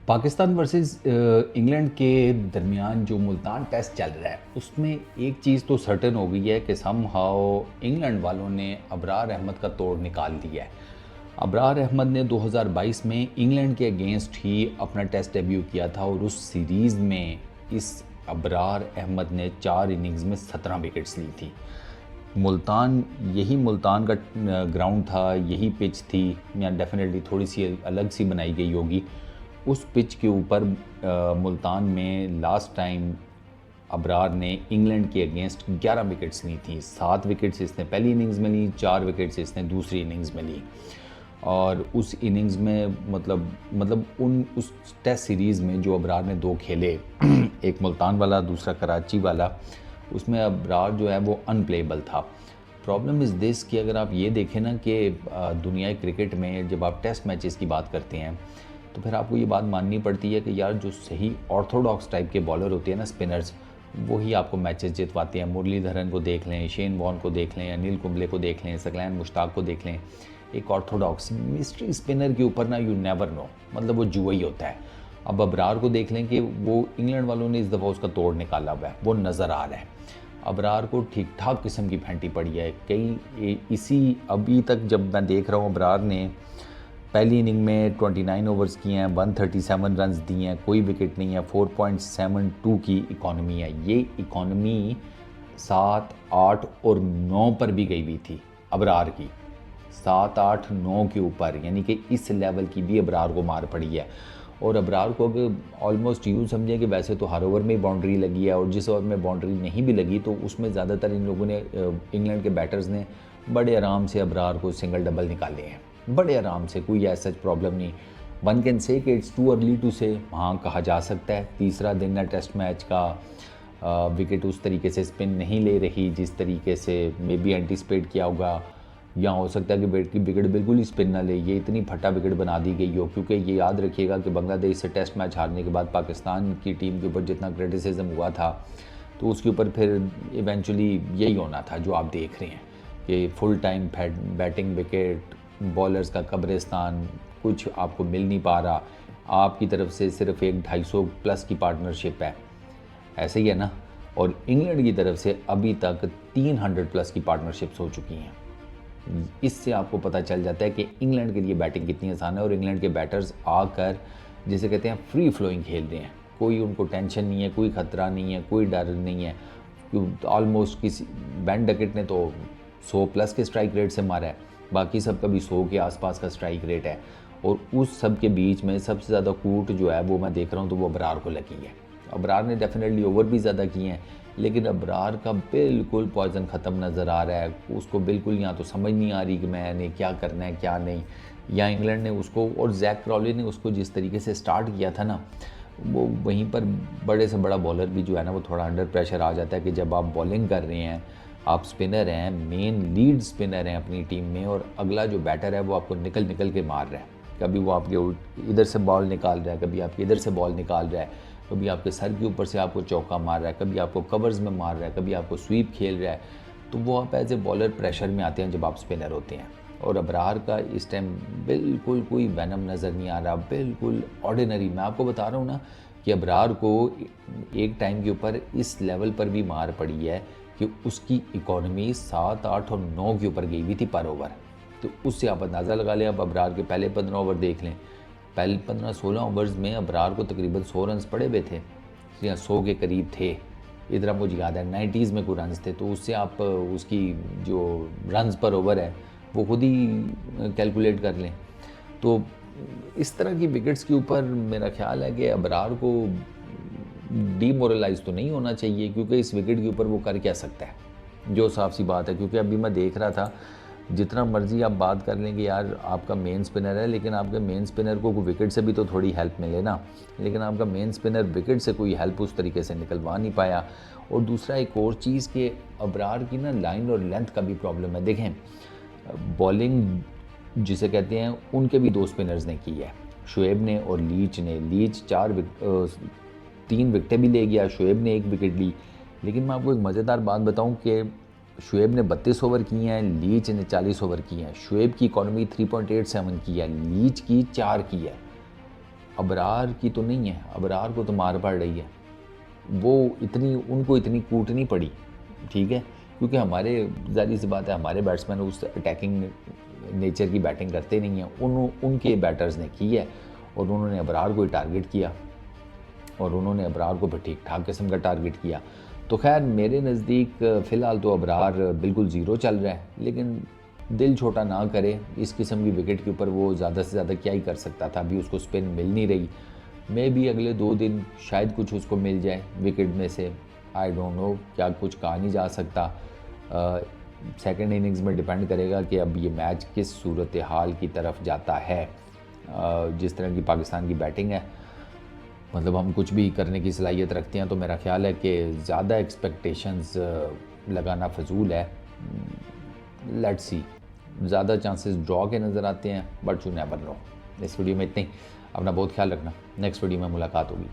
Pakistan versus England के दरमियान जो मुल्तान टेस्ट चल रहा है उसमें एक चीज़ तो सर्टेन हो गई है कि समहाउ इंग्लैंड वालों ने अबरार अहमद का तोड़ निकाल दिया है। अबरार अहमद ने 2022 में इंग्लैंड के अगेंस्ट ही अपना टेस्ट डेब्यू किया था और उस सीरीज़ में इस अबरार अहमद ने 4 इनिंग्स में 17 विकेट्स ली थी। मुल्तान का ग्राउंड था, यही पिच थी, या डेफिनेटली थोड़ी सी अलग सी बनाई गई होगी। उस पिच के ऊपर मुल्तान में लास्ट टाइम अबरार ने इंग्लैंड के अगेंस्ट 11 विकेट्स ली थी। 7 विकेट्स इसने पहली इनिंग्स में ली, 4 विकेट्स इसने दूसरी इनिंग्स में ली। और उस इनिंग्स में उस टेस्ट सीरीज़ में जो अबरार ने 2 खेले एक मुल्तान वाला, दूसरा कराची वाला, उसमें अबरार जो है वो अनप्लेबल था। प्रॉब्लम इज़ दिस कि अगर आप ये देखें ना कि दुनियाई क्रिकेट में जब आप टेस्ट मैचेस की बात करते हैं तो फिर आपको ये बात माननी पड़ती है कि यार जो सही ऑर्थोडॉक्स टाइप के बॉलर होते हैं ना, स्पिनर्स, वही आपको मैचेस जितवाते हैं। मुरलीधरन को देख लें, शेन वॉर्न को देख लें, अनिल कुंबले को देख लें, सकलैन मुश्ताक को देख लें। एक ऑर्थोडॉक्स मिस्ट्री स्पिनर के ऊपर ना यू नेवर नो, मतलब वो जुआ ही होता है। अब अबरार को देख लें कि वो इंग्लैंड वालों ने इस दफ़ा उसका तोड़ निकाला हुआ है, वो नज़र आ रहा है। अबरार को ठीक ठाक किस्म की फेंटी पड़ी है। इसी अभी तक जब मैं देख रहा हूँ, अबरार ने पहली इनिंग में 29 ओवर्स किए हैं, 137 रन्स दिए हैं, कोई विकेट नहीं है, 4.72 की इकॉनमी है। ये इकॉनमी 7, 8 और 9 पर भी गई हुई थी अबरार की, 7, 8, 9 के ऊपर, यानी कि इस लेवल की भी अबरार को मार पड़ी है। और अबरार को अगर ऑलमोस्ट यूँ समझें कि वैसे तो हर ओवर में ही बाउंड्री लगी है, और जिस ओवर में बाउंड्री नहीं भी लगी तो उसमें ज़्यादातर इन लोगों ने, इंग्लैंड के बैटर्स ने बड़े आराम से अबरार को सिंगल डबल निकाले हैं, बड़े आराम से, कोई ऐसा प्रॉब्लम नहीं। वन कैन से कि इट्स टू अर्ली टू से, हाँ कहा जा सकता है। तीसरा दिन है टेस्ट मैच का, विकेट उस तरीके से स्पिन नहीं ले रही जिस तरीके से मे बी एंटिसिपेट किया होगा, या हो सकता है कि बैट की विकेट बिल्कुल ही स्पिन ना ले, ये इतनी फटा विकेट बना दी गई हो। क्योंकि ये याद रखिएगा कि बांग्लादेश से टेस्ट मैच हारने के बाद पाकिस्तान की टीम के ऊपर जितना क्रिटिसिज्म हुआ था तो उसके ऊपर फिर इवेंचुअली यही होना था जो आप देख रहे हैं कि full time batting wicket, bowlers का कब्रिस्तान, कुछ आपको मिल नहीं पा रहा। आपकी तरफ से सिर्फ एक 250 प्लस की पार्टनरशिप है, ऐसे ही है ना। और इंग्लैंड की तरफ से अभी तक 300 प्लस की पार्टनरशिप्स हो चुकी हैं। इससे आपको पता चल जाता है कि इंग्लैंड के लिए बैटिंग कितनी आसान है। और इंग्लैंड के बैटर्स आकर जिसे कहते हैं फ्री फ्लोइंग खेल रहे हैं, कोई उनको टेंशन नहीं है, कोई ख़तरा नहीं है, कोई डर नहीं है। ऑलमोस्ट किसी बेन डकेट ने तो 100 प्लस के स्ट्राइक रेट से मारा है, बाकी सब का भी 100 के आसपास का स्ट्राइक रेट है। और उस सब के बीच में सबसे ज़्यादा कूट जो है वो मैं देख रहा हूँ तो वो अबरार को लगी है। अबरार ने डेफिनेटली ओवर भी ज़्यादा किए हैं, लेकिन अबरार का बिल्कुल पॉइजन ख़त्म नज़र आ रहा है। उसको बिल्कुल यहाँ तो समझ नहीं आ रही कि मैंने क्या करना है क्या नहीं। या इंग्लैंड ने उसको, और जैक क्रॉली ने उसको जिस तरीके से स्टार्ट किया था ना, वो वहीं पर बड़े से बड़ा बॉलर भी जो है ना वो थोड़ा अंडर प्रेशर आ जाता है कि जब आप बॉलिंग कर रहे हैं, आप स्पिनर हैं, मेन लीड स्पिनर हैं अपनी टीम में, और अगला जो बैटर है वो आपको निकल निकल के मार रहा है। कभी वो आपके इधर से बॉल निकाल रहा है, कभी आपके इधर से बॉल निकाल रहा है, कभी आपके सर के ऊपर से आपको चौका मार रहा है, कभी आपको कवर्स में मार रहा है, कभी आपको स्वीप खेल रहा है। तो वो आप एज ए बॉलर प्रेशर में आते हैं जब आप स्पिनर होते हैं। और अबरार का इस टाइम बिल्कुल कोई वैनम नज़र नहीं आ रहा, बिल्कुल ऑर्डिनरी। मैं आपको बता रहा हूँ ना कि अबरार को एक टाइम के ऊपर इस लेवल पर भी मार पड़ी है कि उसकी इकॉनमी 7, 8 और 9 के ऊपर गई हुई थी पर ओवर। तो उससे आप अंदाज़ा लगा लें। अब अबरार के पहले 15 ओवर देख लें, पहले 15-16 ओवर्स में अबरार को तकरीबन 100 रन पड़े हुए थे, या 100 के करीब थे। इधर मुझे याद है 90s में कोई रन्स थे, तो उससे आप उसकी जो रन्स पर ओवर है वो खुद ही कैलकुलेट कर लें। तो इस तरह की विकेट्स के ऊपर मेरा ख्याल है कि अबरार को डीमोरलाइज तो नहीं होना चाहिए, क्योंकि इस विकेट के ऊपर वो कर क्या सकता है, जो साफ सी बात है। क्योंकि अभी मैं देख रहा था, जितना मर्जी आप बात कर लें कि यार आपका मेन स्पिनर है, लेकिन आपके मेन स्पिनर को विकेट से भी तो थोड़ी हेल्प मिले ना, लेकिन आपका मेन स्पिनर विकेट से कोई हेल्प उस तरीके से निकलवा नहीं पाया। और दूसरा एक और चीज़ कि अबरार की ना लाइन और लेंथ का भी प्रॉब्लम है। देखें, बॉलिंग जिसे कहते हैं उनके भी 2 स्पिनर्स ने की है, शुएब ने और लीच ने। लीच 3 विकेटें भी ले गया, शुएब ने 1 विकेट ली। लेकिन मैं आपको एक मज़ेदार बात बताऊं कि शुएब ने 32 ओवर किए हैं, लीच ने 40 ओवर किए हैं। शुएब की इकॉनमी 3.87 की है, लीच की 4 की है। अबरार की तो नहीं है, अबरार को तो मार पड़ रही है, वो उनको इतनी कूटनी पड़ी, ठीक है, क्योंकि हमारे ज़ाहिर सी बात है हमारे बैट्समैन उस अटैकिंग नेचर की बैटिंग करते नहीं हैं, उनके बैटर्स ने की है और उन्होंने अबरार को ही टारगेट किया और उन्होंने अबरार को फिर ठीक ठाक किस्म का टारगेट किया। तो खैर मेरे नज़दीक फ़िलहाल तो अबरार बिल्कुल ज़ीरो चल रहा है, लेकिन दिल छोटा ना करे, इस किस्म की विकेट के ऊपर वो ज़्यादा से ज़्यादा क्या ही कर सकता था, अभी उसको स्पिन मिल नहीं रही, मे भी अगले 2 दिन शायद कुछ उसको मिल जाए विकेट में से, आई डोंट नो, क्या कुछ कहा नहीं जा सकता। सेकंड इनिंग्स में डिपेंड करेगा कि अब ये मैच किस सूरत हाल की तरफ जाता है। जिस तरह की पाकिस्तान की बैटिंग है, मतलब हम कुछ भी करने की सलाहियत रखते हैं, तो मेरा ख्याल है कि ज़्यादा एक्सपेक्टेशंस लगाना फजूल है। लेट्स सी, ज़्यादा चांसेस ड्रॉ के नज़र आते हैं, बट यू नेवर नो। इस वीडियो में इतना ही, अपना बहुत ख्याल रखना, नेक्स्ट वीडियो में मुलाकात होगी।